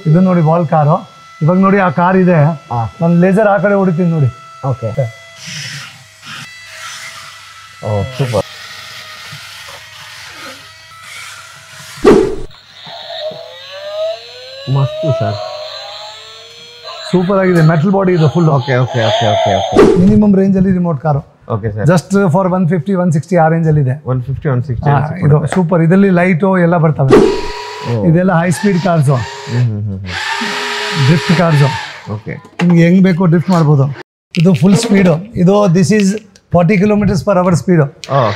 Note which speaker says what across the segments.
Speaker 1: ಇದು ನೋಡಿ ball car. ಇವಾಗ ನೋಡಿ ಆ ಕಾರ್ ಇದೆ, ನಾನು ಲೇಸರ್ ಆ ಕಡೆ ಹೊಡಿತೀನಿ ನೋಡಿ.
Speaker 2: ಓಕೆ. Oh super. ಮಸ್ತು ಸರ್,
Speaker 1: ಸೂಪರ್ ಆಗಿದೆ. ಮೆಟಲ್ ಬಾಡಿ ಇದು full.
Speaker 2: Okay okay okay okay okay.
Speaker 1: Minimum range ಅಲ್ಲಿ remote car.
Speaker 2: Okay sir.
Speaker 1: Just for 150 160 ಆ ರೇಂಜ್ ಅಲ್ಲಿ ಇದೆ.
Speaker 2: 150 160
Speaker 1: ಇದು ಸೂಪರ್. ಇದರಲ್ಲಿ ಲೈಟು ಎಲ್ಲ ಬರ್ತವೆ. ಇದೆಲ್ಲ high speed cars, drift cars.
Speaker 2: Okay.
Speaker 1: ನಿಮ್ಗೆ ಹೆಂಗ್ ಬೇಕು ಡ್ರಿಫ್ಟ್ ಮಾಡ್ಬೋದು. ಇದು ಫುಲ್ ಸ್ಪೀಡು. ಇದು this is 40 km/h speed.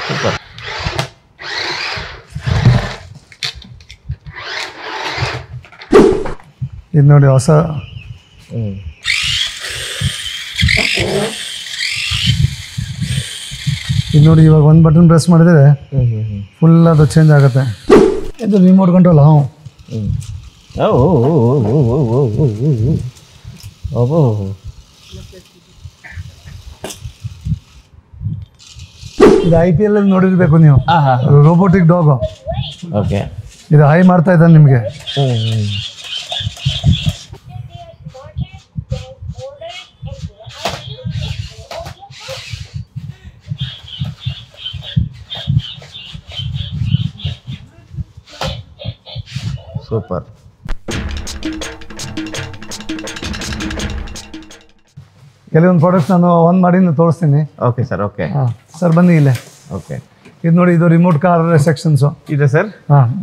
Speaker 2: Super.
Speaker 1: ಇದು ನೋಡಿ ಹೊಸ. ಇದು ನೋಡಿ ಇವಾಗ ಒಂದು ಬಟನ್ ಪ್ರೆಸ್ ಮಾಡಿದ್ರೆ ಫುಲ್ ಅದು ಚೇಂಜ್ ಆಗುತ್ತೆ. ಇದು ರಿಮೋಟ್ ಕಂಟ್ರೋಲ್. ಇದು IPL ಅಲ್ಲಿ ನೋಡಿರ್ಬೇಕು ನೀವು, ರೋಬೋಟಿಕ್ ಡಾಗ್.
Speaker 2: ಓಕೆ.
Speaker 1: ಇದು ಹೈ ಮಾಡ್ತಾ ಇದ್ದಾನೆ ನಿಮಗೆ.
Speaker 2: ಸೂಪರ್.
Speaker 1: ಕೆಲವೊಂದು ಪ್ರಾಡಕ್ಟ್ಸ್ ನಾನು ಆನ್ ಮಾಡಿ ತೋರಿಸ್ತೀನಿ.
Speaker 2: Okay sir. ಓಕೆ
Speaker 1: ಸರ್ ಬನ್ನಿ ಇಲ್ಲೇ.
Speaker 2: ಓಕೆ.
Speaker 1: ಇದು ನೋಡಿ, ಇದು ರಿಮೋಟ್ ಕಾರ್ ಸೆಕ್ಷನ್ಸು
Speaker 2: ಇದೆ ಸರ್.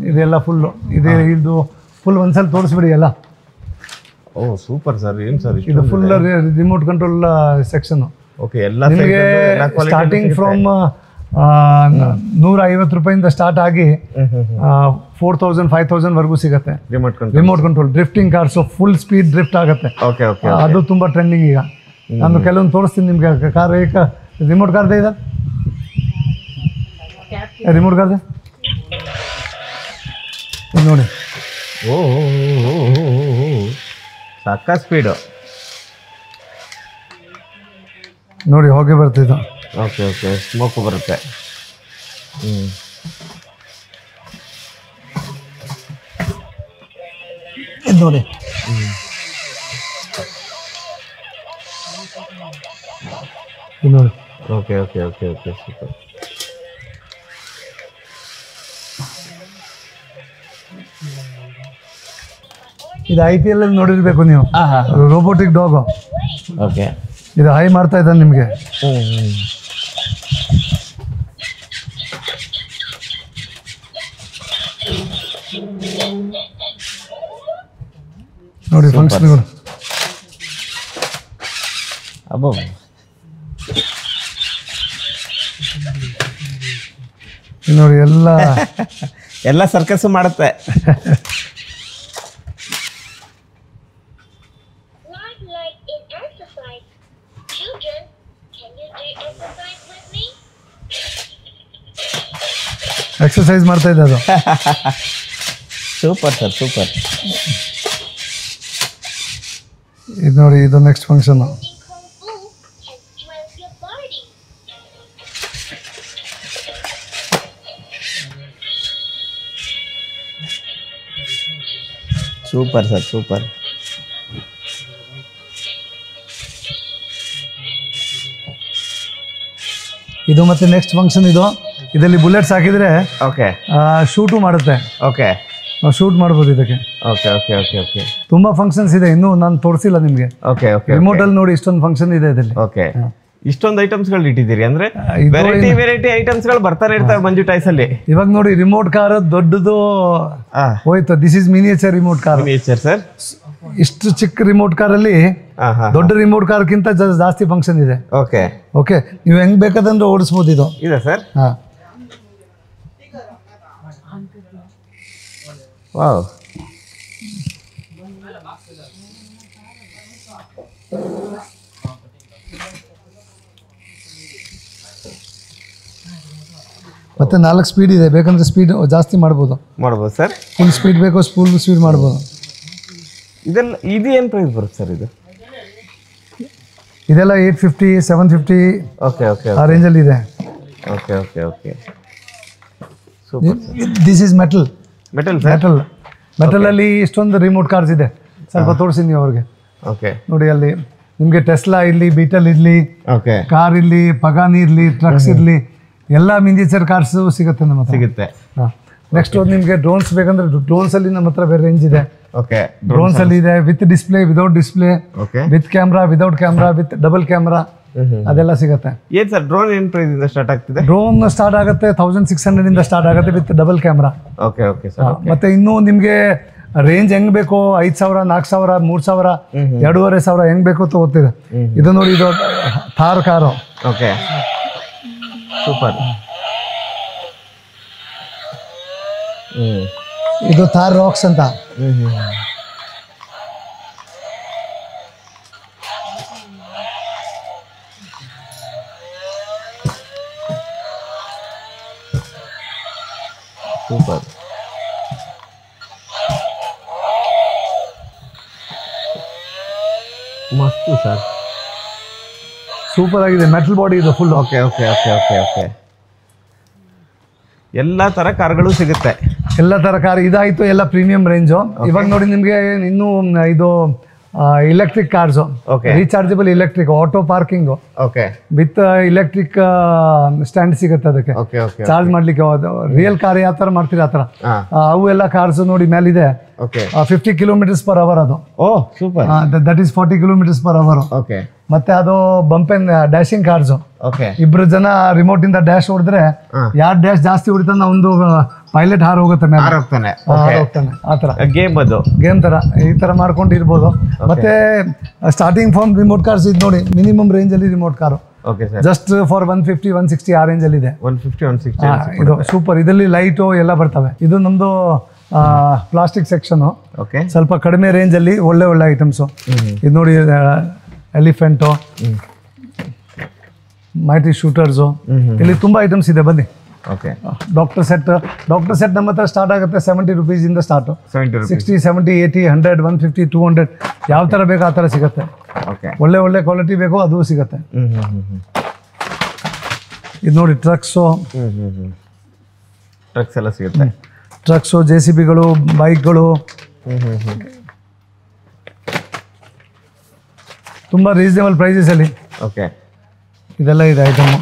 Speaker 1: ಇದೆಲ್ಲ ಫುಲ್ಲು ಇದು ಫುಲ್ ಒಂದ್ಸಲ ತೋರಿಸ್ಬಿಡಿ ಎಲ್ಲ.
Speaker 2: ಓ ಸೂಪರ್ ಸರ್. ಏನು ಸರ್
Speaker 1: ಇದು full remote control section.
Speaker 2: Okay. ಎಲ್ಲ
Speaker 1: ನಿಮಗೆ ಸ್ಟಾರ್ಟಿಂಗ್ ಫ್ರಮ್ 150 ರೂಪಾಯಿಂದ ಸ್ಟಾರ್ಟ್ ಆಗಿ 4000 5000 ವರೆಗೂ ಸಿಗುತ್ತೆ remote control. Drifting cars full speed drift ಆಗುತ್ತೆ.
Speaker 2: Okay okay.
Speaker 1: ಅದು ತುಂಬಾ ಟ್ರೆಂಡಿಂಗ್ ಈಗ. ನಾನು ಕೆಲವೊಂದು ತೋರಿಸ್ತೀನಿ ನಿಮ್ಗೆ. ಕಾರ್ ರಿಮೋಟ್ ಕಾರ್ದೆ ಇದೆ, ರಿಮೋಟ್ ಕಾರ್ದೆ ನೋಡಿ.
Speaker 2: ಓ ಸಕ್ಕ ಸ್ಪೀಡು
Speaker 1: ನೋಡಿ, ಹೋಗಿ ಬರ್ತಿದ್ದು.
Speaker 2: Okay okay. ಸ್ಮೋಕು ಬರುತ್ತೆ.
Speaker 1: ಇದು ನೋಡಿ. ಇದು ನೋಡಿ.
Speaker 2: Okay okay okay okay. Super.
Speaker 1: ಇದು IPL ಅಲ್ಲಿ ನೋಡಿರ್ಬೇಕು ನೀವು, ರೋಬೋಟಿಕ್ ಡಾಗ್.
Speaker 2: ಓಕೆ.
Speaker 1: ಇದು ಹೈ ಮಾಡ್ತಾ ಇದ್ದಾನೆ ನಿಮಗೆ. ನೋಡಿ ಫಂಕ್ಷನ್ಗಳು.
Speaker 2: ಅಬ್ಬೋ
Speaker 1: ನೋಡಿ
Speaker 2: ಎಲ್ಲ ಸರ್ಕಸ್ ಮಾಡುತ್ತೆ.
Speaker 1: ಎಕ್ಸರ್ಸೈಸ್ ಮಾಡ್ತಾ ಇದೆ ಅದು.
Speaker 2: Super sir, super.
Speaker 1: ಇದು ನೋಡಿ, ಇದು next function.
Speaker 2: Super sir, super.
Speaker 1: ಇದು ಮತ್ತೆ ನೆಕ್ಸ್ಟ್ ಫಂಕ್ಷನ್. ಇದರಲ್ಲಿ ಬುಲೆಟ್ಸ್ ಹಾಕಿದ್ರೆ
Speaker 2: ಓಕೆ
Speaker 1: ಶೂಟು ಮಾಡುತ್ತೆ.
Speaker 2: ಓಕೆ,
Speaker 1: ಶೂಟ್ ಮಾಡ್ಬೋದು ಇದಕ್ಕೆ.
Speaker 2: Okay okay okay okay.
Speaker 1: ತುಂಬಾ ಫಂಕ್ಷನ್ಸ್ ಇದೆ, ಇನ್ನೂ ನಾನು ತೋರಿಸಿಲ್ಲ ನಿಮಗೆ.
Speaker 2: Okay okay.
Speaker 1: ರಿಮೋಟ್ ಅಲ್ಲಿ ನೋಡಿ ಇಷ್ಟೊಂದು ಫಂಕ್ಷನ್ ಇದೆ ಇದರಲ್ಲಿ.
Speaker 2: ಓಕೆ, ಇಷ್ಟೊಂದು ಐಟಮ್ಸ್ ಗಳು ಇಟ್ಟಿದ್ದೀರಿ ಅಂದ್ರೆ ವೆರೈಟಿ ಐಟಮ್ಸ್ ಗಳು ಬರ್ತಾನೆ ಇರ್ತಾವೆ ಮಂಜು ಟಾಯ್ಸ್ ಅಲ್ಲಿ.
Speaker 1: ಇವಾಗ ನೋಡಿ ರಿಮೋಟ್ ಕಾರ್ ದೊಡ್ಡದು ಹೋಯ್ತು. This is miniature remote car.
Speaker 2: Miniature sir.
Speaker 1: ಇಷ್ಟು ಚಿಕ್ಕ ರಿಮೋಟ್ ಕಾರ್ ಅಲ್ಲಿ ದೊಡ್ಡ ರಿಮೋಟ್ ಕಾರ್ಗಿಂತ ಜಾಸ್ತಿ ಫಂಕ್ಷನ್ ಇದೆ.
Speaker 2: ಓಕೆ
Speaker 1: ಓಕೆ, ನೀವು ಹೆಂಗ್ ಬೇಕಾದಂದ್ರೆ ಓಡಿಸ್ಬೋದು ಇದು.
Speaker 2: ಇದೆ ಸರ್. ವಾವ್,
Speaker 1: ಮತ್ತೆ 4 ಸ್ಪೀಡ್ ಇದೆ, ಬೇಕಂದ್ರೆ ಸ್ಪೀಡ್ ಜಾಸ್ತಿ ಮಾಡ್ಬೋದು
Speaker 2: ಸರ್.
Speaker 1: ಫುಲ್ ಸ್ಪೀಡ್ ಬೇಕು, ಫುಲ್ ಸ್ಪೀಡ್ ಮಾಡ್ಬೋದು.
Speaker 2: ಇದು ಏನು ಪ್ರೈಸ್ ಬರುತ್ತೆ ಸರ್?
Speaker 1: ಇದೆಲ್ಲ 850 750
Speaker 2: ಓಕೆ ಓಕೆ
Speaker 1: ಆ ರೇಂಜಲ್ಲಿ ಇದೆ.
Speaker 2: Okay okay okay. Super.
Speaker 1: This is metal.
Speaker 2: Metal
Speaker 1: metal ಅಲ್ಲಿ ಇಷ್ಟೊಂದು ರಿಮೋಟ್ ಕಾರ್ಸ್ ಇದೆ. ಸ್ವಲ್ಪ ತೋರಿಸಿ ನೀವು ಅವ್ರಿಗೆ.
Speaker 2: ಓಕೆ
Speaker 1: ನೋಡಿ ಅಲ್ಲಿ ನಿಮಗೆ ಟೆಸ್ಲಾ ಇರಲಿ, ಬೀಟಲ್ ಇರಲಿ,
Speaker 2: ಓಕೆ
Speaker 1: ಕಾರ್ ಇರಲಿ, ಪಗಾನಿ ಇರಲಿ, ಟ್ರಕ್ಸ್ ಇರಲಿ, ಎಲ್ಲ ಮಿನಿಚರ್ ಕಾರ್ಸ್ ಸಿಗುತ್ತೆ ನಮ್ಮ ಹತ್ರ.
Speaker 2: ಸಿಗುತ್ತೆ.
Speaker 1: ಹಾಂ, ನೆಕ್ಸ್ಟ್ ನಿಮಗೆ ಡ್ರೋನ್ಸ್ ಬೇಕಂದ್ರೆ ಡ್ರೋನ್ಸಲ್ಲಿ ನಮ್ಮ ಹತ್ರ ಬೇರೆ ರೇಂಜ್ ಇದೆ.
Speaker 2: ಓಕೆ,
Speaker 1: ಡ್ರೋನ್ಸ್ ಅಲ್ಲಿ ಇದೆ with display, without display,
Speaker 2: okay,
Speaker 1: with camera, without camera, with double camera, ಅದೆಲ್ಲ ಸಿಗುತ್ತೆ.
Speaker 2: ಏನ್ ಸರ್ ಡ್ರೋನ್ ಏನ್ ಪ್ರೈಸ್ ಇಂದ ಸ್ಟಾರ್ಟ್ ಆಗ್ತಿದೆ?
Speaker 1: ಡ್ರೋನ್ ಸ್ಟಾರ್ಟ್ ಆಗುತ್ತೆ 1600 ಇಂದ ಸ್ಟಾರ್ಟ್ ಆಗುತ್ತೆ with double camera.
Speaker 2: Okay okay sir.
Speaker 1: ಮತ್ತೆ ಇನ್ನೂ ನಿಮಗೆ ರೇಂಜ್ ಹೆಂಗ್ ಬೇಕೋ 5000, 4000, 3000, 2500 ಹೆಂಗ್ ಬೇಕೋ ತಗೋತೀರ. ಇದು ನೋಡಿ, ಇದು ಥಾರ್ ಕಾರು.
Speaker 2: Okay, super.
Speaker 1: ಇದು ಥಾರ್ ರಾಕ್ಸ್ ಅಂತ.
Speaker 2: ಸೂಪರ್. ಮಸ್ತು ಸರ್,
Speaker 1: ಸೂಪರ್ ಆಗಿದೆ. ಮೆಟಲ್ ಬಾಡಿ ಇದು full.
Speaker 2: Okay okay okay okay okay. ಎಲ್ಲ ತರ ಕಾರ್ಗಳು ಸಿಗುತ್ತೆ.
Speaker 1: ಎಲ್ಲ ತರ ಕಾರ್. ಇದಾಯ್ತು ಎಲ್ಲ ಪ್ರೀಮಿಯಂ ರೇಂಜು. ಇವಾಗ ನೋಡಿ ನಿಮಗೆ ಇನ್ನೂ ಇದು electric cars, rechargeable electric, auto parking,
Speaker 2: okay,
Speaker 1: with electric stand ಸಿಗುತ್ತೆ. ಅದಕ್ಕೆ
Speaker 2: ಓಕೆ ಓಕೆ
Speaker 1: ಚಾರ್ಜ್ ಮಾಡ್ಲಿಕ್ಕೆ ರಿಯಲ್ ಕಾರ್ ಯಾವ ತರ ಮಾಡ್ತೀರಾ ಆ ಥರ ಅವು ಎಲ್ಲ ಕಾರ್ಸ್ ನೋಡಿ ಮೇಲಿದೆ.
Speaker 2: ಓಕೆ,
Speaker 1: 50 km/h ಅದು.
Speaker 2: Oh super.
Speaker 1: That is 40 km/h.
Speaker 2: Okay,
Speaker 1: ಮತ್ತೆ ಅದು bump and dashing cars.
Speaker 2: Okay,
Speaker 1: ಇಬ್ರು ಜನ ರಿಮೋಟ್ ಇಂದ ಡ್ಯಾಶ್ ಹೊಡೆದ್ರೆ ಯಾರು ಡ್ಯಾಶ್ ಜಾಸ್ತಿ ಹೊಡಿತಾನ ಒಂದು ಪೈಲಟ್ ಹಾರ್ ಹೋಗುತ್ತೆ ಮೇಲೆ,
Speaker 2: ಹೋಗ್ತಾನೆ
Speaker 1: ಆ ತರ
Speaker 2: ಗೇಮ್. ಅದು
Speaker 1: ಗೇಮ್ ತರ ಈ ತರ ಮಾಡ್ಕೊಂಡು ಇರ್ಬೋದು. ಮತ್ತೆ ಸ್ಟಾರ್ಟಿಂಗ್ ಫ್ರಮ್ ರಿಮೋಟ್ ಕಾರ್ಸ್ ಇದು ನೋಡಿ, ಮಿನಿಮಮ್ ರೇಂಜ್ ಅಲ್ಲಿ remote car.
Speaker 2: Okay sir.
Speaker 1: Just for 150, 160 ಆ ರೇಂಜ್ ಅಲ್ಲಿ ಇದೆ.
Speaker 2: 150, 160
Speaker 1: ಇದು ಸೂಪರ್. ಇದರಲ್ಲಿ ಲೈಟು ಎಲ್ಲ ಬರ್ತವೆ. ಇದು ನಮ್ದು ಪ್ಲಾಸ್ಟಿಕ್ ಸೆಕ್ಷನ್.
Speaker 2: ಓಕೆ,
Speaker 1: ಸ್ವಲ್ಪ ಕಡಿಮೆ ರೇಂಜ್ ಅಲ್ಲಿ ಒಳ್ಳೆ ಒಳ್ಳೆ ಐಟಮ್ಸು. ಇದು ನೋಡಿ, ಎಲಿಫೆಂಟು, ಮೈಟಿ ಶೂಟರ್ಸು, ಇಲ್ಲಿ ತುಂಬಾ ಐಟಮ್ಸ್ ಇದೆ. ಬನ್ನಿ.
Speaker 2: ಓಕೆ,
Speaker 1: ಡಾಕ್ಟರ್ ಸೆಟ್ ನಮ್ಮ ಹತ್ರ ಸ್ಟಾರ್ಟ್ ಆಗುತ್ತೆ 70 rupees ಸ್ಟಾರ್ಟ್. 60, 70, 80, 100, 150, 200 ಯಾವ ಥರ ಬೇಕೋ ಆ ಥರ ಸಿಗುತ್ತೆ.
Speaker 2: ಓಕೆ,
Speaker 1: ಒಳ್ಳೆ ಒಳ್ಳೆ ಕ್ವಾಲಿಟಿ ಬೇಕೋ ಅದು ಸಿಗುತ್ತೆ. ಇದು ನೋಡಿ, ಟ್ರಕ್ಸು
Speaker 2: ಎಲ್ಲ ಸಿಗುತ್ತೆ.
Speaker 1: ಟ್ರಕ್ಸು, JCBಗಳು, ಬೈಕ್ಗಳು, ತುಂಬ ರೀಸನೇಬಲ್ ಪ್ರೈಸಸಲ್ಲಿ.
Speaker 2: ಓಕೆ,
Speaker 1: ಇದೆಲ್ಲ ಇದೆ ಐಟಮು.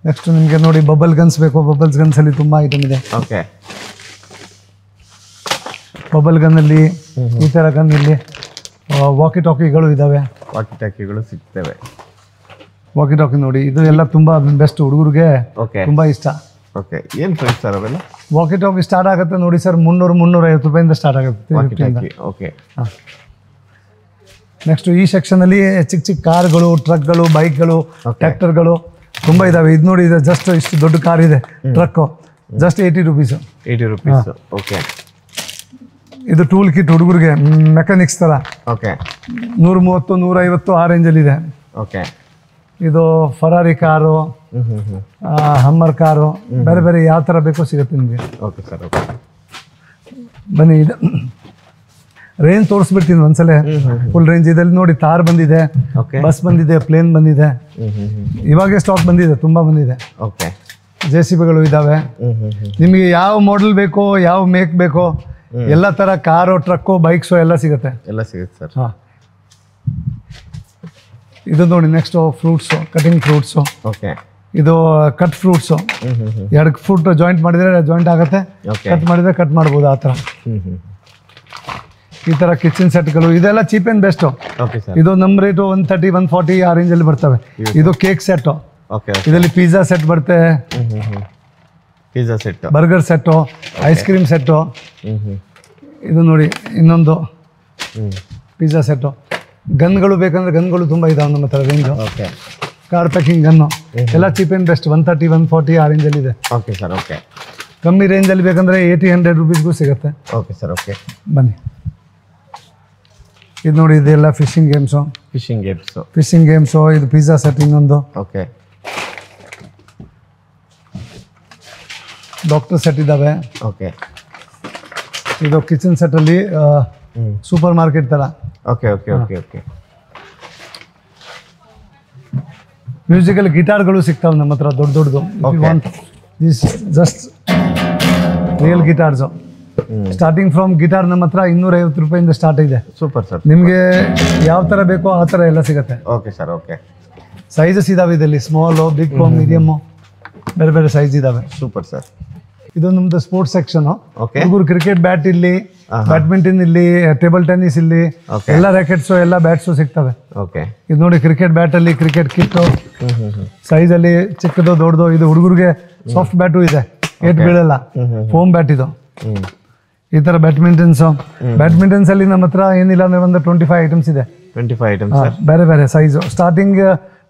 Speaker 1: ನೆಕ್ಸ್ಟ್ ನಿಮಗೆ ನೋಡಿ, ಬಬಲ್ ಗನ್ಸ್ ಬೇಕು. ಬಬಲ್ಸ್ ಗನ್ಸಲ್ಲಿ ತುಂಬ ಐಟಮ್ ಇದೆ.
Speaker 2: ಓಕೆ,
Speaker 1: ಬಬಲ್ ಗನ್ನಲ್ಲಿ ಈ ಥರ ಗನ್ ಇಲ್ಲಿ ವಾಕಿ ಟಾಕಿಗಳು ಇದ್ದಾವೆ.
Speaker 2: ವಾಕಿ ಟಾಕಿಗಳು ಸಿಗ್ತವೆ.
Speaker 1: ವಾಕಿ ಟಾಕಿ ನೋಡಿ, ಇದು ಎಲ್ಲ ತುಂಬ ಬೆಸ್ಟ್, ಹುಡುಗರಿಗೆ ತುಂಬ ಇಷ್ಟ.
Speaker 2: ಓಕೆ, ಏನು ಪ್ರೈಸ್ ಸರ್ ಅವೆಲ್ಲ?
Speaker 1: ವಾಕಿ ಟಾಕಿ ಸ್ಟಾರ್ಟ್ ಆಗುತ್ತೆ ನೋಡಿ ಸರ್, 300-350 ರೂಪಾಯಿಂದ ಸ್ಟಾರ್ಟ್ ಆಗುತ್ತೆ.
Speaker 2: ಓಕೆ,
Speaker 1: ನೆಕ್ಸ್ಟ್ ಈ ಸೆಕ್ಷನಲ್ಲಿ ಚಿಕ್ಕ ಚಿಕ್ಕ ಕಾರ್ಗಳು, ಟ್ರಕ್ಗಳು, ಬೈಕ್ಗಳು, ಟ್ರ್ಯಾಕ್ಟರ್ಗಳು ತುಂಬ ಇದಾವೆ. ಇದು ನೋಡಿ, ಇದು ಜಸ್ಟ್ ಇಷ್ಟು ದೊಡ್ಡ ಕಾರ್ ಇದೆ, truck, just 80 rupees.
Speaker 2: 80 rupees. Okay,
Speaker 1: ಇದು ಟೂಲ್ ಕಿಟ್ ಹುಡುಗರಿಗೆ, ಮೆಕ್ಯಾನಿಕ್ಸ್ ಥರ.
Speaker 2: ಓಕೆ,
Speaker 1: 130, 150 ಆ ರೇಂಜಲ್ಲಿದೆ.
Speaker 2: ಓಕೆ,
Speaker 1: ಇದು ಫರಾರಿ ಕಾರು, ಹಮ್ಮರ್ ಕಾರು, ಬೇರೆ ಬೇರೆ ಯಾವ ಥರ ಬೇಕೋ ಸಿಗುತ್ತೆ ನಿಮಗೆ.
Speaker 2: Okay sir. ಓಕೆ,
Speaker 1: ಬನ್ನಿ. ಇದು ರೇಂಜ್ ತೋರಿಸ್ಬಿಡ್ತೀನಿ ಒಂದ್ಸಲ. ಫುಲ್ ರೇಂಜ್ ಇದರಲ್ಲಿ ನೋಡಿ, ತಾರ್ ಬಂದಿದೆ, ಬಸ್ ಬಂದಿದೆ, ಪ್ಲೇನ್ ಬಂದಿದೆ, ಇವಾಗೇ ಸ್ಟಾಕ್ ಬಂದಿದೆ, ತುಂಬ ಬಂದಿದೆ.
Speaker 2: ಓಕೆ,
Speaker 1: JCBಗಳು ಇದ್ದಾವೆ. ನಿಮಗೆ ಯಾವ ಮಾಡೆಲ್ ಬೇಕೋ, ಯಾವ ಮೇಕ್ ಬೇಕೋ, ಎಲ್ಲ ಥರ ಕಾರು, ಟ್ರಕ್ಕು, ಬೈಕ್ಸು ಎಲ್ಲ ಸಿಗುತ್ತೆ.
Speaker 2: ಎಲ್ಲ ಸಿಗುತ್ತೆ ಸರ್.
Speaker 1: ಹಾಂ, ಇದು ನೋಡಿ, next fruits, cutting fruits.
Speaker 2: Okay,
Speaker 1: ಇದು ಕಟ್ ಫ್ರೂಟ್ಸು. 2 ಫ್ರೂಟ್ ಜಾಯಿಂಟ್ ಮಾಡಿದರೆ ಜಾಯಿಂಟ್ ಆಗುತ್ತೆ, ಕಟ್ ಮಾಡಿದರೆ ಕಟ್ ಮಾಡ್ಬೋದು ಆ ಥರ. ಈ ಥರ ಕಿಚನ್ ಸೆಟ್ಗಳು, ಇದೆಲ್ಲ ಚೀಪ್ ಆ್ಯಂಡ್ ಬೆಸ್ಟು. ಇದು ನಮ್ಮ ರೇಟು 130, 140 ಆ ರೇಂಜಲ್ಲಿ ಬರ್ತವೆ. ಇದು ಕೇಕ್ ಸೆಟ್ಟು. ಇದರಲ್ಲಿ ಪಿಜ್ಜಾ ಸೆಟ್ ಬರುತ್ತೆ,
Speaker 2: pizza set,
Speaker 1: burger set, ice cream set. ಇದು ನೋಡಿ, ಇನ್ನೊಂದು ಪಿಜ್ಜಾ ಸೆಟ್ಟು. ಗನ್ಗಳು ಬೇಕಂದ್ರೆ ಗನ್ಗಳು ತುಂಬ ಇದಾವೆ ನಮ್ಮ ಹತ್ರ ರೇಂಜು. ಕಾರ್ ಪ್ಯಾಕಿಂಗ್ ಗನ್ನು ಎಲ್ಲ ಚೀಪ್ ಆ್ಯಂಡ್ ಬೆಸ್ಟ್, 130, 140 ಆ ರೇಂಜಲ್ಲಿದೆ.
Speaker 2: Okay sir. ಓಕೆ,
Speaker 1: ಕಮ್ಮಿ ರೇಂಜಲ್ಲಿ ಬೇಕಂದರೆ 80-100 ರೂಪೀಸ್ಗೂ ಸಿಗುತ್ತೆ.
Speaker 2: Okay sir. ಓಕೆ,
Speaker 1: ಬನ್ನಿ. ಇದು ನೋಡಿ, ಇದೆಲ್ಲ ಫಿಶಿಂಗ್ ಗೇಮ್ಸು. Fishing games. ಇದು ಪಿಜ್ಜಾ ಸೆಟ್ ಇನ್ನೊಂದು.
Speaker 2: ಓಕೆ,
Speaker 1: ಡಾಕ್ಟರ್ ಸೆಟ್ ಇದ್ದಾವೆ.
Speaker 2: ಓಕೆ,
Speaker 1: ಇದು ಕಿಚನ್ ಸೆಟ್ಟಲ್ಲಿ ಸೂಪರ್ ಮಾರ್ಕೆಟ್ ಥರ.
Speaker 2: Okay okay okay okay.
Speaker 1: Musical ಗಿಟಾರ್ಗಳು ಸಿಗ್ತಾವೆ ನಮ್ಮ ಹತ್ರ, ದೊಡ್ಡ ದೊಡ್ಡದು. This just real guitars. Starting from guitar ನಮ್ಮ ಹತ್ರ 250 ರೂಪಾಯಿಂದ ಸ್ಟಾರ್ಟ್ ಇದೆ.
Speaker 2: Super sir.
Speaker 1: ನಿಮಗೆ ಯಾವ ಥರ ಬೇಕೋ ಆ ಥರ ಎಲ್ಲ ಸಿಗುತ್ತೆ.
Speaker 2: Okay sir. ಓಕೆ.
Speaker 1: ಸೈಜಸ್ ಇದಾವೆ ಇದರಲ್ಲಿ, ಸ್ಮಾಲು, ಬಿಗ್, ಮೀಡಿಯಮ್ಮು, ಬೇರೆ ಬೇರೆ ಸೈಜ್ ಇದಾವೆ.
Speaker 2: Super sir.
Speaker 1: ಇದು ನಮ್ದು ಸ್ಪೋರ್ಟ್ಸ್ ಸೆಕ್ಷನ್.
Speaker 2: ಓಕೆ.
Speaker 1: ಹುಡುಗರು ಕ್ರಿಕೆಟ್ ಬ್ಯಾಟ್ ಇಲ್ಲಿ, ಬ್ಯಾಡ್ಮಿಂಟನ್ ಇಲ್ಲಿ, ಟೇಬಲ್ ಟೆನ್ನಿಸ್ ಇಲ್ಲಿ, ಎಲ್ಲ ರ್ಯಾಕೆಟ್ಸು ಎಲ್ಲ ಬ್ಯಾಟ್ಸು ಸಿಗ್ತವೆ.
Speaker 2: ಓಕೆ.
Speaker 1: ಇದು ನೋಡಿ ಕ್ರಿಕೆಟ್ ಬ್ಯಾಟಲ್ಲಿ ಕ್ರಿಕೆಟ್ ಕಿಟ್ಟು ಸೈಜಲ್ಲಿ ಚಿಕ್ಕದು ದೊಡ್ಡದು. ಇದು ಹುಡುಗರಿಗೆ ಸಾಫ್ಟ್ ಬ್ಯಾಟು ಇದೆ, ಏಟ್ ಬೀಳಲ್ಲ, ಫೋಮ್ ಬ್ಯಾಟ್ ಇದು. ಈ ಥರ ಬ್ಯಾಡ್ಮಿಂಟನ್ಸ್ ಅಲ್ಲಿ ನಮ್ಮ ಹತ್ರ ಏನಿಲ್ಲ ಅಂದ್ರೆ ಒಂದು 25 ಐಟಮ್ಸ್ ಇದೆ.
Speaker 2: 25 ಐಟಮ್ಸ್
Speaker 1: ಬೇರೆ ಬೇರೆ ಸೈಜು. ಸ್ಟಾರ್ಟಿಂಗ್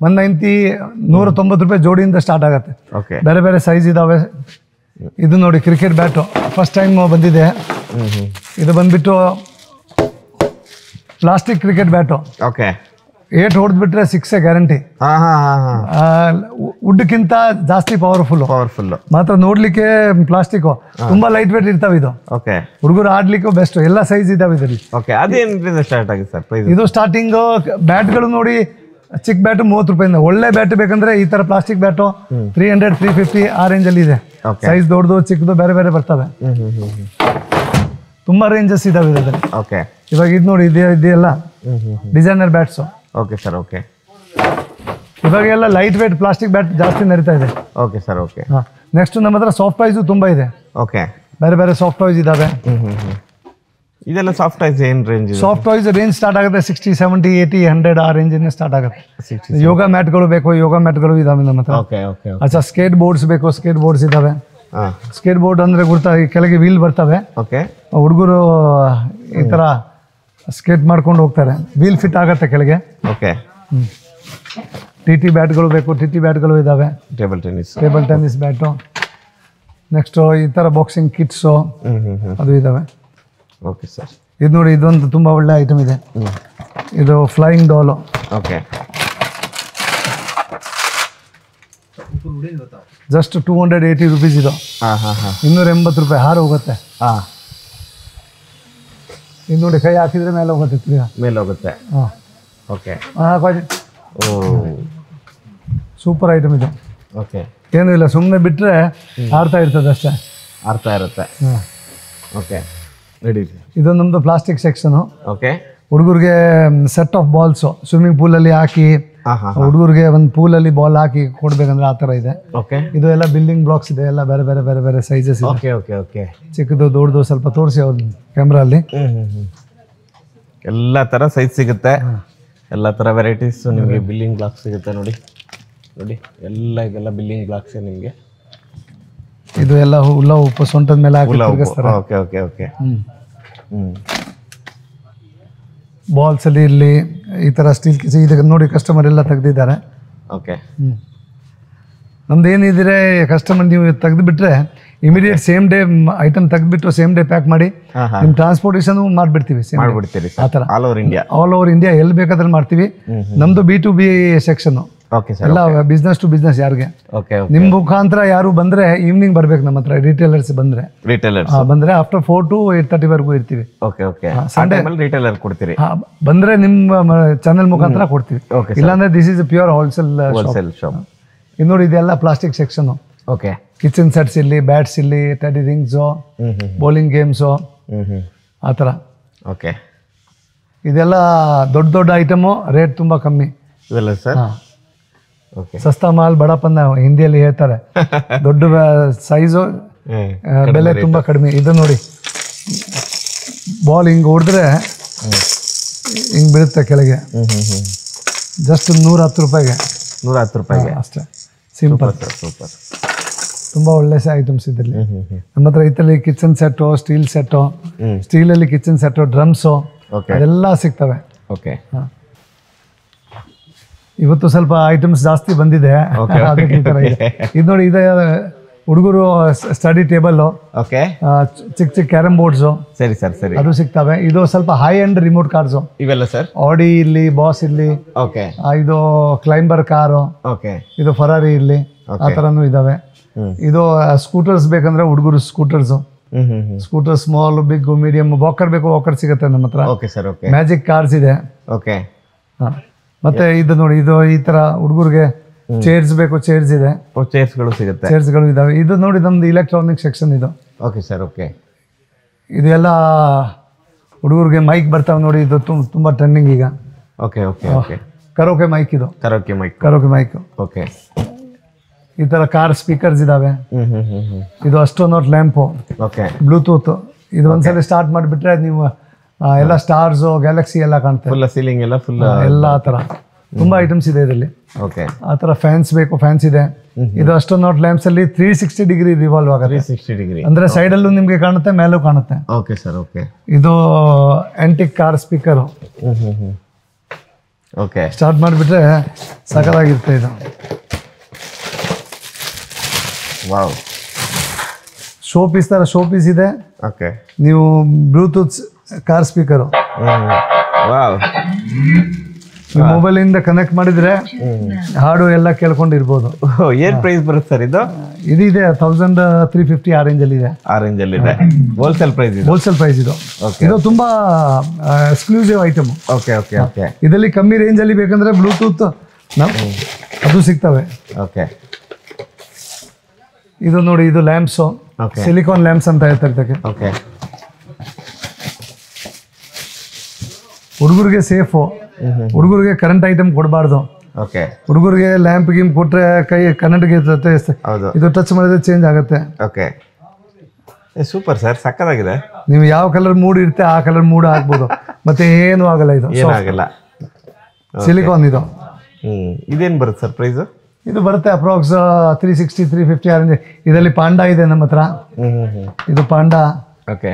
Speaker 1: 190 ರೂಪಾಯಿ ಜೋಡಿಯಿಂದ ಸ್ಟಾರ್ಟ್ ಆಗುತ್ತೆ.
Speaker 2: ಓಕೆ.
Speaker 1: ಬೇರೆ ಬೇರೆ ಸೈಜ್ ಇದಾವೆ. ಇದು ನೋಡಿ ಕ್ರಿಕೆಟ್ ಬ್ಯಾಟು ಫಸ್ಟ್ ಟೈಮ್ ಬಂದಿದೆ. ಇದು ಬಂದ್ಬಿಟ್ಟು ಪ್ಲಾಸ್ಟಿಕ್ ಕ್ರಿಕೆಟ್ ಬ್ಯಾಟು.
Speaker 2: ಓಕೆ.
Speaker 1: 8 ಹೊಡೆದ್ಬಿಟ್ರೆ 6 ಗ್ಯಾರಂಟಿ. ವುಡ್ಗಿಂತ ಜಾಸ್ತಿ ಪವರ್ಫುಲ್. ಮಾತ್ರ ನೋಡ್ಲಿಕ್ಕೆ ಪ್ಲಾಸ್ಟಿಕ್ ತುಂಬಾ ಲೈಟ್ ವೇಟ್ ಇರ್ತಾವೆ ಇದು.
Speaker 2: ಓಕೆ.
Speaker 1: ಹುಡುಗರು ಆಡ್ಲಿಕ್ಕೂ ಬೆಸ್ಟ್. ಎಲ್ಲ ಸೈಜ್ ಇದಾವೆ ಇದರಲ್ಲಿ.
Speaker 2: ಓಕೆ. ಅದೇನಿಂದ ಸ್ಟಾರ್ಟ್ ಆಗಿದೆ ಸರ್ ಪ್ರೈಸ್?
Speaker 1: ಇದು ಸ್ಟಾರ್ಟಿಂಗ್ ಬ್ಯಾಟ್ಗಳು ನೋಡಿ, ಚಿಕ್ಕ ಬ್ಯಾಟು 30 ರೂಪಾಯಿಂದ. ಒಳ್ಳೆ ಬ್ಯಾಟ್ ಬೇಕಂದ್ರೆ ಈ ತರ ಪ್ಲಾಸ್ಟಿಕ್ ಬ್ಯಾಟು 300, 350 ಆ ರೇಂಜ್ ಅಲ್ಲಿ ಇದೆ. ಸೈಜ್ ದೊಡ್ಡದು ಚಿಕ್ಕದು ಬೇರೆ ಬೇರೆ ಬರ್ತವೆ. ತುಂಬಾ ರೇಂಜಸ್ ಇದಾವೆ ಇದರಲ್ಲಿ.
Speaker 2: ಓಕೆ.
Speaker 1: ಇವಾಗ ಇದು ನೋಡಿ, ಇದೆಲ್ಲ designer bats.
Speaker 2: Okay sir. Okay.
Speaker 1: ಇವಾಗ ಎಲ್ಲ ಲೈಟ್ ವೇಟ್ ಪ್ಲಾಸ್ಟಿಕ್ ಬ್ಯಾಟ್ ಜಾಸ್ತಿ ನಡೀತಾ ಇದೆ.
Speaker 2: Okay sir. ಓಕೆ.
Speaker 1: ನೆಕ್ಸ್ಟ್ ನಮ್ಮ ಹತ್ರ ಸಾಫ್ಟ್ ಟಾಯ್ಸು ತುಂಬಾ ಇದೆ.
Speaker 2: ಓಕೆ.
Speaker 1: ಬೇರೆ ಬೇರೆ ಸಾಫ್ಟ್ ಟಾಯ್ಸ್ ಇದಾವೆ.
Speaker 2: ಇದೆಲ್ಲ ಸಾಫ್ಟ್ ಟಾಯ್ಸ್ ಏನು range?
Speaker 1: Soft toys range start ಆಗುತ್ತೆ 60, 70, 80, 100 ಆ ರೇಂಜಿಂದ ಸ್ಟಾರ್ಟ್ ಆಗುತ್ತೆ. ಯೋಗ ಮ್ಯಾಟ್ಗಳು ಬೇಕು, ಯೋಗ ಮ್ಯಾಟ್ಗಳು ಇದಾವೆ ನಮ್ಮ ಹತ್ರ.
Speaker 2: ಓಕೆ. ಓಕೆ.
Speaker 1: ಅಚ್ಚಾ, ಸ್ಕೇಟ್ ಬೋರ್ಡ್ಸ್ ಬೇಕು, ಸ್ಕೇಟ್ ಬೋರ್ಡ್ಸ್ ಇದಾವೆ. ಸ್ಕೇಟ್ ಬೋರ್ಡ್ ಅಂದ್ರೆ ಗುರ್ತಾ ಕೆಳಗೆ ವೀಲ್ ಬರ್ತವೆ.
Speaker 2: ಓಕೆ.
Speaker 1: ಹುಡುಗರು ಈ ತರ ಸ್ಕೇಟ್ ಮಾಡ್ಕೊಂಡು ಹೋಗ್ತಾರೆ. ವೀಲ್ ಫಿಟ್ ಆಗುತ್ತೆ ಕೆಳಗೆ.
Speaker 2: ಓಕೆ.
Speaker 1: ಟಿ ಬ್ಯಾಟ್ಗಳು ಬೇಕು, ಟಿ ಬ್ಯಾಟ್ಗಳು ಇದಾವೆ.
Speaker 2: Table tennis
Speaker 1: bat. ನೆಕ್ಸ್ಟ್ ಈ ತರ ಬಾಕ್ಸಿಂಗ್ ಕಿಟ್ಸು ಅದು ಇದಾವೆ.
Speaker 2: Okay sir.
Speaker 1: ಇದು ನೋಡಿ, ಇದೊಂದು ತುಂಬಾ ಒಳ್ಳೆ ಐಟಮ್ ಇದೆ. ಇದು ಫ್ಲೈಯಿಂಗ್ ಡಾಲು.
Speaker 2: ಓಕೆ.
Speaker 1: ಜಸ್ಟ್ 280 ರೂಪೀಸ್ ಇದು. 280 ರೂಪಾಯಿ ಹಾರು ಹೋಗುತ್ತೆ. ಇದು ನೋಡಿ, ಕೈ ಹಾಕಿದ್ರೆ ಮೇಲೆ ಹೋಗುತ್ತೆ.
Speaker 2: ಓಕೆ.
Speaker 1: ಸೂಪರ್ ಐಟಮ್ ಇದು.
Speaker 2: ಓಕೆ.
Speaker 1: ಏನೂ ಇಲ್ಲ, ಸುಮ್ಮನೆ ಬಿಟ್ಟರೆ ಆಡ್ತಾ ಇರ್ತದೆ ಅಷ್ಟೇ.
Speaker 2: ಓಕೆ. ರೆಡಿ.
Speaker 1: ಇದು ನಮ್ಮದು ಪ್ಲಾಸ್ಟಿಕ್ ಸೆಕ್ಷನು.
Speaker 2: ಓಕೆ.
Speaker 1: ಹುಡುಗರಿಗೆ ಸೆಟ್ ಆಫ್ ಬಾಲ್ಸು ಸ್ವಿಮ್ಮಿಂಗ್ ಪೂಲಲ್ಲಿ ಹಾಕಿ, ಹುಡುಗರಿಗೆ ಒಂದು ಪೂಲಲ್ಲಿ ಬಾಲ್ ಹಾಕಿ ಕೊಡ್ಬೇಕಂದ್ರೆ ಆ ಥರ ಇದೆ.
Speaker 2: ಓಕೆ.
Speaker 1: ಇದು ಎಲ್ಲ ಬಿಲ್ಡಿಂಗ್ ಬ್ಲಾಕ್ಸ್ ಇದೆ, ಎಲ್ಲ ಬೇರೆ ಬೇರೆ ಬೇರೆ ಬೇರೆ ಸೈಜಸ್ ಇದೆ.
Speaker 2: ಓಕೆ. ಓಕೆ. ಓಕೆ.
Speaker 1: ಚಿಕ್ಕದು ದೊಡ್ಡದು ಸ್ವಲ್ಪ ತೋರಿಸಿ ಅವ್ರ ಕ್ಯಾಮ್ರಾ ಅಲ್ಲಿ.
Speaker 2: ಎಲ್ಲ ಥರ ಸೈಜ್ ಸಿಗುತ್ತೆ, ಎಲ್ಲ ಥರ ವೆರೈಟೀಸ್ ನಿಮಗೆ. ಬಿಲ್ಲಿಂಗ್ ಬ್ಲಾಕ್ಸ್ ಸಿಗುತ್ತೆ ನೋಡಿ. ಇದೆಲ್ಲ ಬಿಲ್ಲಿಂಗ್ ಬ್ಲಾಕ್ಸ್ ನಿಮಗೆ.
Speaker 1: ಇದು ಎಲ್ಲ ಹುಲ್ಲ ಉಪ್ಪು ಸೊಂಟದ ಮೇಲೆ ಹಾಕಿ ತಿರುಗಿಸ್ತಾರೆ.
Speaker 2: ಓಕೆ. ಓಕೆ. ಓಕೆ.
Speaker 1: ಬಾಲ್ಸ್ ಅಲ್ಲಿ ಇಲ್ಲಿ ಈ ತರ ಸ್ಟೀಲ್ ಇದಕ್ಕೆ ನೋಡಿ ಕಸ್ಟಮರ್ ಎಲ್ಲ ತೆಗ್ದಿದ್ದಾರೆ.
Speaker 2: ಓಕೆ.
Speaker 1: ನಮ್ದು ಏನಿದ್ರೆ ಕಸ್ಟಮರ್ ನೀವು ತೆಗೆದು ಬಿಟ್ರೆ ಇಮಿಡಿಯೇಟ್ ಸೇಮ್ ಡೇ ಐಟಮ್ ತೆಗೆದ್ಬಿಟ್ಟು ಸೇಮ್ ಡೇ ಪ್ಯಾಕ್ ಮಾಡಿ ನಿಮ್ಮ ಟ್ರಾನ್ಸ್ಪೋರ್ಟೇಷನ್ ಮಾಡ್ಬಿಡ್ತೀವಿ.
Speaker 2: ಆ ಥರ ಆಲ್ ಓವರ್ ಇಂಡಿಯಾ
Speaker 1: ಎಲ್ಲಿ ಬೇಕಾದ್ರೆ ಮಾಡ್ತೀವಿ. ನಮ್ದು B2B ಸೆಕ್ಷನ್. ಎಲ್ಲ ಬಿಸ್ನೆಸ್ ಟು ಬಿಸ್ನೆಸ್. ಯಾರಿಗೆ ನಿಮ್ ಮುಖಾಂತರ ಯಾರು ಬಂದ್ರೆ ಈವ್ನಿಂಗ್ ಬರ್ಬೇಕು ನಮ್ಮ ಹತ್ರ. ರಿಟೇಲರ್ಸ್ ಬಂದ್ರೆ ಆಫ್ಟರ್ 4 to 8:30 ವರೆಗೂ ಇರ್ತೀವಿ.
Speaker 2: ಸಂಡೇ ರಿಟೇಲರ್ ಕೊಡ್ತೀರಿ
Speaker 1: ಬಂದ್ರೆ ನಿಮ್ಮ ಚಾನೆಲ್ ಮುಖಾಂತರ ಕೊಡ್ತೀವಿ. ಇಲ್ಲಾಂದ್ರೆ this is pure wholesale shop. ಇದು ನೋಡಿ, ಇದೆಲ್ಲ plastic section.
Speaker 2: Okay.
Speaker 1: Kitchen sets ಇಲ್ಲಿ, ಬ್ಯಾಟ್ಸ್ ಇಲ್ಲಿ, ಟೆಡಿ ರಿಂಗ್ಸು, ಬೌಲಿಂಗ್ ಗೇಮ್ಸು ಆ ಥರ.
Speaker 2: ಓಕೆ.
Speaker 1: ಇದೆಲ್ಲ ದೊಡ್ಡ ಐಟಮು, ರೇಟ್ ತುಂಬಾ ಕಮ್ಮಿ.
Speaker 2: ಇವೆಲ್ಲ ಸರ್
Speaker 1: ಸಸ್ತಾ ಮಾಲ್ ಬಡಪನ್ನ ಹಿಂದಿಯಲ್ಲಿ ಹೇಳ್ತಾರೆ. ದೊಡ್ಡ ಸೈಜು, ಬೆಲೆ ತುಂಬಾ ಕಡಿಮೆ. ಇದು ನೋಡಿ, ಬಾಲ್ ಹಿಂಗ್ ಹೊಡೆದ್ರೆ ಹಿಂಗ್ ಬೀಳುತ್ತೆ ಕೆಳಗೆ. ಜಸ್ಟ್ 110 ರೂಪಾಯಿಗೆ.
Speaker 2: 110 ರೂಪಾಯಿಗೆ
Speaker 1: ಅಷ್ಟೇ, ಸಿಂಪಲ್.
Speaker 2: ಸೂಪರ್.
Speaker 1: ತುಂಬಾ ಒಳ್ಳೆ ಐಟಮ್ಸ್ ಇದರಲ್ಲಿ ನಮ್ಮ ಹತ್ರ. ಇದರಲ್ಲಿ ಕಿಚನ್ ಸೆಟ್ಟು, ಸ್ಟೀಲ್ ಸೆಟ್ಟು, ಸ್ಟೀಲಲ್ಲಿ ಕಿಚನ್ ಸೆಟ್ಟು, ಡ್ರಮ್ಸು ಅದೆಲ್ಲ ಸಿಗ್ತವೆ.
Speaker 2: ಓಕೆ.
Speaker 1: ಇವತ್ತು ಸ್ವಲ್ಪ ಐಟಮ್ಸ್ ಜಾಸ್ತಿ ಬಂದಿದೆ. ಇದು ನೋಡಿ, ಇದು ಹುಡುಗರು ಸ್ಟಡಿ ಟೇಬಲ್, ಚಿಕ್ಕ ಕ್ಯಾರಮ್ ಬೋರ್ಡ್ಸು ಅದು ಸಿಗ್ತವೆ. ಇದು ಸ್ವಲ್ಪ ಹೈ ಎಂಡ್ ರಿಮೋಟ್ ಕಾರ್ಸ್
Speaker 2: ಇವೆಲ್ಲ ಸರ್.
Speaker 1: ಆಡಿ ಇಲ್ಲಿ, ಬಾಸ್ ಇಲ್ಲಿ, ಇದು ಕ್ಲೈಂಬರ್ ಕಾರು, ಇದು ಫರಾರಿ ಇಲ್ಲಿ, ಆ ತರನು ಇದಾವೆ. ಇದು ಸ್ಕೂಟರ್ಸ್ ಬೇಕಂದ್ರೆ ಹುಡುಗರು scooter small, big, medium, walker ಬೇಕು ವಾಕರ್ ಸಿಗುತ್ತೆ ನಮ್ಮ ಹತ್ರ. ಮ್ಯಾಜಿಕ್ ಕಾರ್ಸ್ ಇದೆ. ಮತ್ತೆ ಇದು ನೋಡಿ, ಇದು ಈ ತರ ಹುಡುಗರಿಗೆ ಚೇರ್ಸ್ ಬೇಕು, ಚೇರ್ಸ್ ಇದೆ.
Speaker 2: ಚೇರ್ಸ್ಗಳು ಸಿಗುತ್ತೆ.
Speaker 1: ಚೇರ್ಸ್ಗಳು ಇದಾವೆ. ಇದು ನೋಡಿ ನಮ್ದು ಇಲೆಕ್ಟ್ರಾನಿಕ್ ಸೆಕ್ಷನ್ ಇದು.
Speaker 2: Okay sir. ಓಕೆ.
Speaker 1: ಇದೆಲ್ಲ ಹುಡುಗರಿಗೆ ಮೈಕ್ ಬರ್ತಾವೆ ನೋಡಿ, ಇದು ತುಂಬ ಟ್ರೆಂಡಿಂಗ್ ಈಗ.
Speaker 2: Okay okay okay.
Speaker 1: Karaoke mic ಇದು,
Speaker 2: karaoke mic.
Speaker 1: Karaoke mic.
Speaker 2: Okay.
Speaker 1: ಈ ಥರ ಕಾರ್ ಸ್ಪೀಕರ್ಸ್ ಇದಾವೆ. ಇದು ಅಸ್ಟ್ರೋನಾಟ್ ಲ್ಯಾಂಪು.
Speaker 2: ಓಕೆ.
Speaker 1: ಬ್ಲೂಟೂತ್. ಇದು ಒಂದ್ಸಲ ಸ್ಟಾರ್ಟ್ ಮಾಡಿಬಿಟ್ರೆ ನೀವು ಎಲ್ಲ ಸ್ಟಾರ್ಸು ಗ್ಯಾಲಕ್ಸಿ ಎಲ್ಲ ಕಾಣ್ತದೆ.
Speaker 2: ಫುಲ್ ಸೀಲಿಂಗ್ ಎಲ್ಲ ಫುಲ್
Speaker 1: ಎಲ್ಲ ಆ ಥರ ತುಂಬ ಐಟಮ್ಸ್ ಇದೆ ಇದರಲ್ಲಿ.
Speaker 2: ಓಕೆ.
Speaker 1: ಆ ಥರ ಫ್ಯಾನ್ಸ್ ಬೇಕು, ಫ್ಯಾನ್ಸ್ ಇದೆ. ಇದು ಅಸ್ಟ್ರೋನಾಟ್ ಲ್ಯಾಂಪ್ಸ್ ಅಲ್ಲಿ 360 ಡಿಗ್ರಿ ರಿವಾಲ್ವ್ ಆಗುತ್ತೆ.
Speaker 2: 360 ಡಿಗ್ರಿ
Speaker 1: ಅಂದ್ರೆ ಸೈಡಲ್ಲೂ ನಿಮಗೆ ಕಾಣುತ್ತೆ, ಮೇಲೂ ಕಾಣುತ್ತೆ.
Speaker 2: Okay sir. ಓಕೆ.
Speaker 1: ಇದು antique car speaker.
Speaker 2: Okay.
Speaker 1: Start ಮಾಡಿಬಿಟ್ರೆ ಸಖತ್ತಾಗಿರುತ್ತೆ ಇದು.
Speaker 2: ವಾವ್.
Speaker 1: ಶೋ ಪೀಸ್ ಥರ ಶೋ ಪೀಸ್ ಇದೆ.
Speaker 2: ಓಕೆ.
Speaker 1: ನೀವು ಬ್ಲೂಟೂತ್ ಕಾರ್ ಸ್ಪೀಕರು
Speaker 2: ವಾವ್.
Speaker 1: ಮೊಬೈಲಿಂದ ಕನೆಕ್ಟ್ ಮಾಡಿದ್ರೆ ಹಾಡು ಎಲ್ಲ ಕೇಳ್ಕೊಂಡಿರ್ಬೋದು.
Speaker 2: ಏನ್ ಪ್ರೈಸ್ ಬರುತ್ತೆ ಸರ್ ಇದು?
Speaker 1: ಇದಿದೆ 1350 ಆ ರೇಂಜಲ್ಲಿ ಇದೆ.
Speaker 2: ಆ ರೇಂಜಲ್ಲಿ ಇದೆ. ಹೋಲ್ಸೇಲ್ ಪ್ರೈಸ್ ಇದೆ.
Speaker 1: ಹೋಲ್ಸೇಲ್ ಪ್ರೈಸ್ ಇದು. ಇದು ತುಂಬಾ exclusive item.
Speaker 2: Okay okay okay.
Speaker 1: ಇದರಲ್ಲಿ ಕಮ್ಮಿ ರೇಂಜಲ್ಲಿ ಬೇಕಂದ್ರೆ ಬ್ಲೂಟೂತ್ ಅದು ಸಿಗ್ತವೆ.
Speaker 2: ಓಕೆ.
Speaker 1: ಇದು ನೋಡಿ, ಇದು ಲ್ಯಾಂಪ್ಸು, ಸಿಲಿಕಾನ್ ಲ್ಯಾಂಪ್ಸ್ ಅಂತ ಹೇಳ್ತಾರೆ ಇದಕ್ಕೆ.
Speaker 2: ಓಕೆ.
Speaker 1: ಹುಡುಗರಿಗೆ ಸೇಫು. ಹುಡುಗರಿಗೆ ಕರೆಂಟ್ ಐಟಮ್ ಕೊಡಬಾರ್ದು.
Speaker 2: ಓಕೆ.
Speaker 1: ಹುಡುಗರಿಗೆ ಲ್ಯಾಂಪ್ ಗಿಮ್ ಕೊಟ್ರೆ ಕೈ ಕರೆಂಟ್ಗೆ ಇದು ಟಚ್ ಮಾಡಿದ್ರೆ ಚೇಂಜ್ ಆಗುತ್ತೆ.
Speaker 2: ಓಕೆ. ಸೂಪರ್ ಸರ್, ಸಕ್ಕತ್ತಾಗಿದೆ.
Speaker 1: ನೀವು ಯಾವ ಕಲರ್ ಮೂಡ್ ಇರುತ್ತೆ ಆ ಕಲರ್ ಮೂಡ್ ಹಾಕ್ಬೋದು, ಮತ್ತೆ ಏನು ಆಗಲ್ಲ. ಇದು
Speaker 2: ಏನಾಗಲ್ಲ.
Speaker 1: ಸಿಲಿಕಾನ್ ಇದು.
Speaker 2: ಇದೇನು ಬರುತ್ತೆ ಸರ್ ಪ್ರೈಸು?
Speaker 1: ಇದು ಬರುತ್ತೆ ಅಪ್ರಾಕ್ಸ್ 360 350 ಆ ರೇಂಜ್. ಇದರಲ್ಲಿ ಪಾಂಡಾ ಇದೆ ನಮ್ಮ ಹತ್ರ. ಇದು ಪಾಂಡಾ.
Speaker 2: ಓಕೆ.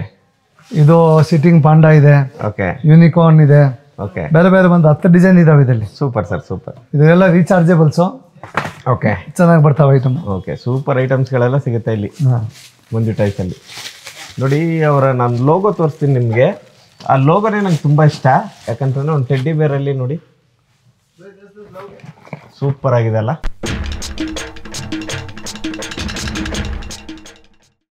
Speaker 1: ಇದು ಸಿಟ್ಟಿಂಗ್ ಪಾಂಡಾ ಇದೆ.
Speaker 2: ಓಕೆ.
Speaker 1: ಯೂನಿಕಾರ್ನ್ ಇದೆ.
Speaker 2: ಓಕೆ.
Speaker 1: ಬೇರೆ ಬೇರೆ ಒಂದು 10 ಡಿಸೈನ್ ಇದಾವೆ ಇದರಲ್ಲಿ.
Speaker 2: Super sir, super.
Speaker 1: ಇದೆಲ್ಲ ರೀಚಾರ್ಜೇಬಲ್ಸು.
Speaker 2: ಓಕೆ.
Speaker 1: ಚೆನ್ನಾಗಿ ಬರ್ತಾವೆ ಐಟಮ್.
Speaker 2: ಓಕೆ. ಸೂಪರ್ ಐಟಮ್ಸ್ಗಳೆಲ್ಲ ಸಿಗುತ್ತೆ ಇಲ್ಲಿ ಮಂಜು ಟೈಸಲ್ಲಿ. ನೋಡಿ, ನಾನು ಲೋಗೋ ತೋರಿಸ್ತೀನಿ ನಿಮಗೆ. ಆ ಲೋಗೋನೇ ನಂಗೆ ತುಂಬ ಇಷ್ಟ. ಯಾಕಂತಂದರೆ ಒಂದು ಟೆಡ್ಡಿ ಬೇರಲ್ಲಿ ನೋಡಿ ಸೂಪರ್ ಆಗಿದೆ ಅಲ್ಲ.